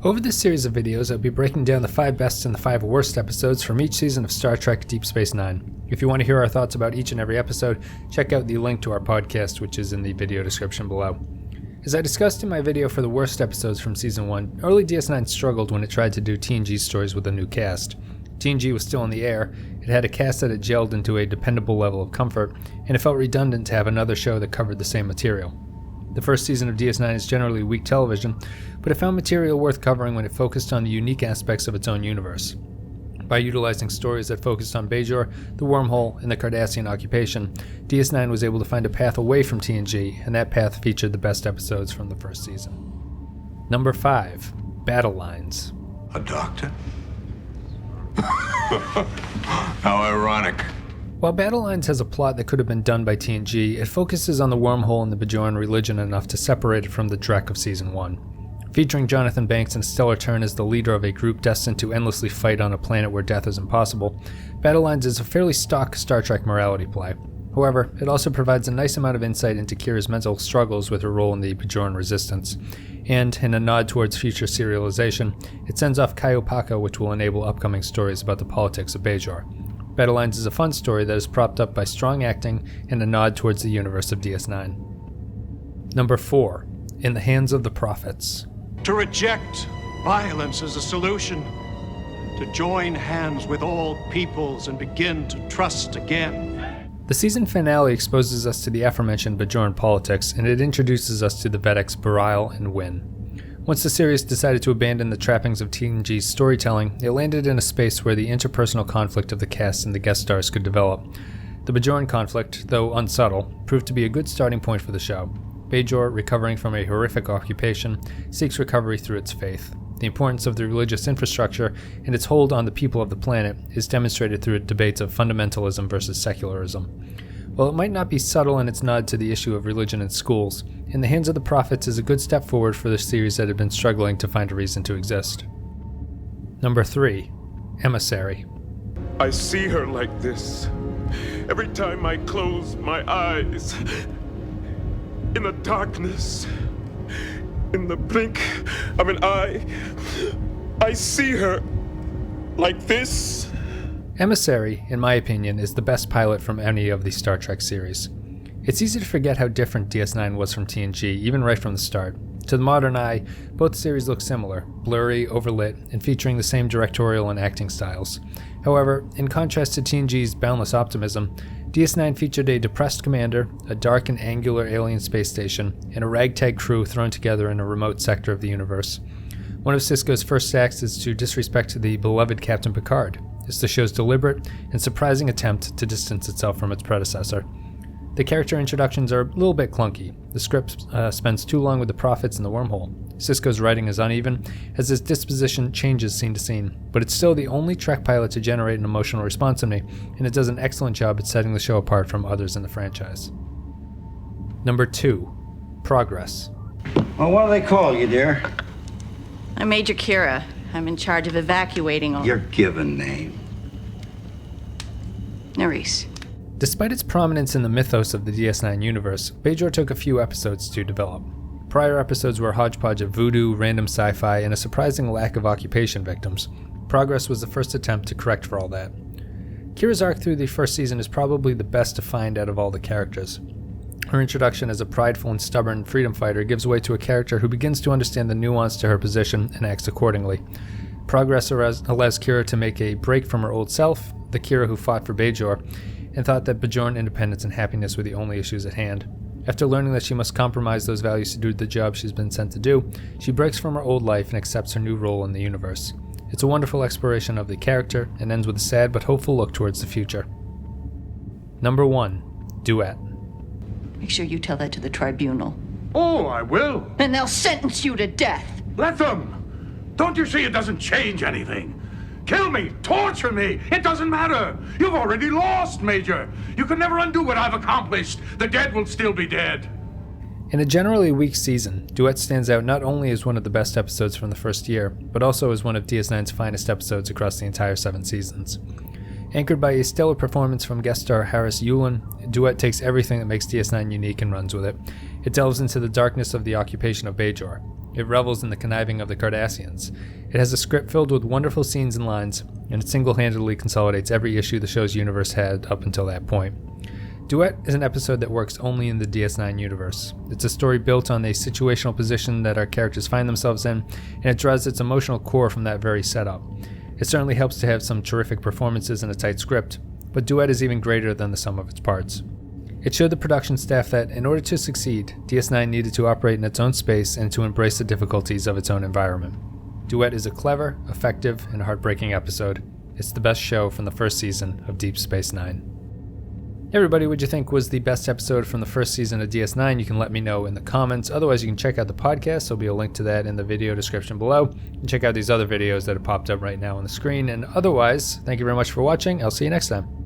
Over this series of videos, I'll be breaking down the 5 best and the 5 worst episodes from each season of Star Trek Deep Space Nine. If you want to hear our thoughts about each and every episode, check out the link to our podcast, which is in the video description below. As I discussed in my video for the worst episodes from Season 1, early DS9 struggled when it tried to do TNG stories with a new cast. TNG was still in the air, it had a cast that had gelled into a dependable level of comfort, and it felt redundant to have another show that covered the same material. The first season of DS9 is generally weak television, but it found material worth covering when it focused on the unique aspects of its own universe. By utilizing stories that focused on Bajor, the wormhole, and the Cardassian occupation, DS9 was able to find a path away from TNG, and that path featured the best episodes from the first season. Number 5. Battle Lines. A doctor? How ironic. While Battle Lines has a plot that could have been done by TNG, it focuses on the wormhole and the Bajoran religion enough to separate it from the dreck of Season 1. Featuring Jonathan Banks in a stellar turn as the leader of a group destined to endlessly fight on a planet where death is impossible, Battle Lines is a fairly stock Star Trek morality play. However, it also provides a nice amount of insight into Kira's mental struggles with her role in the Bajoran resistance, and, in a nod towards future serialization, it sends off Kaiopaka, which will enable upcoming stories about the politics of Bajor. Battle Lines is a fun story that is propped up by strong acting and a nod towards the universe of DS9. Number 4. In the Hands of the Prophets. To reject violence as a solution. To join hands with all peoples and begin to trust again. The season finale exposes us to the aforementioned Bajoran politics, and it introduces us to the Vedeks Bareil and Wynn. Once the series decided to abandon the trappings of TNG's storytelling, it landed in a space where the interpersonal conflict of the cast and the guest stars could develop. The Bajoran conflict, though unsubtle, proved to be a good starting point for the show. Bajor, recovering from a horrific occupation, seeks recovery through its faith. The importance of the religious infrastructure and its hold on the people of the planet is demonstrated through debates of fundamentalism versus secularism. While it might not be subtle in its nod to the issue of religion in schools, In the Hands of the Prophets is a good step forward for the series that had been struggling to find a reason to exist. Number 3. Emissary. I see her like this. Every time I close my eyes. In the darkness. In the blink of an eye. I see her like this. Emissary, in my opinion, is the best pilot from any of the Star Trek series. It's easy to forget how different DS9 was from TNG, even right from the start. To the modern eye, both series look similar, blurry, overlit, and featuring the same directorial and acting styles. However, in contrast to TNG's boundless optimism, DS9 featured a depressed commander, a dark and angular alien space station, and a ragtag crew thrown together in a remote sector of the universe. One of Sisko's first acts is to disrespect the beloved Captain Picard. It's the show's deliberate and surprising attempt to distance itself from its predecessor. The character introductions are a little bit clunky. The script spends too long with the prophets and the wormhole. Sisko's writing is uneven, as his disposition changes scene to scene, but it's still the only Trek pilot to generate an emotional response in me, and it does an excellent job at setting the show apart from others in the franchise. Number 2. Progress. Well, what do they call you, dear? I'm Major Kira. I'm in charge of evacuating all... Your given name. Nerys. Despite its prominence in the mythos of the DS9 universe, Bajor took a few episodes to develop. Prior episodes were a hodgepodge of voodoo, random sci-fi, and a surprising lack of occupation victims. Progress was the first attempt to correct for all that. Kira's arc through the first season is probably the best defined out of all the characters. Her introduction as a prideful and stubborn freedom fighter gives way to a character who begins to understand the nuance to her position and acts accordingly. Progress allows Kira to make a break from her old self, the Kira who fought for Bajor, and thought that Bajoran independence and happiness were the only issues at hand. After learning that she must compromise those values to do the job she's been sent to do, she breaks from her old life and accepts her new role in the universe. It's a wonderful exploration of the character and ends with a sad but hopeful look towards the future. Number 1. Duet. Make sure you tell that to the tribunal. Oh, I will. And they'll sentence you to death. Let them. Don't you see it doesn't change anything? Kill me, torture me, it doesn't matter. You've already lost, Major. You can never undo what I've accomplished. The dead will still be dead. In a generally weak season, Duet stands out not only as one of the best episodes from the first year, but also as one of DS9's finest episodes across the entire 7 seasons. Anchored by a stellar performance from guest star Harris Yulin, Duet takes everything that makes DS9 unique and runs with it. It delves into the darkness of the occupation of Bajor. It revels in the conniving of the Cardassians. It has a script filled with wonderful scenes and lines, and it single-handedly consolidates every issue the show's universe had up until that point. Duet is an episode that works only in the DS9 universe. It's a story built on the situational position that our characters find themselves in, and it draws its emotional core from that very setup. It certainly helps to have some terrific performances and a tight script, but Duet is even greater than the sum of its parts. It showed the production staff that, in order to succeed, DS9 needed to operate in its own space and to embrace the difficulties of its own environment. Duet is a clever, effective, and heartbreaking episode. It's the best show from the first season of Deep Space Nine. Hey everybody, what do you think was the best episode from the first season of DS9? You can let me know in the comments. Otherwise, you can check out the podcast. There'll be a link to that in the video description below. And check out these other videos that have popped up right now on the screen. And otherwise, thank you very much for watching. I'll see you next time.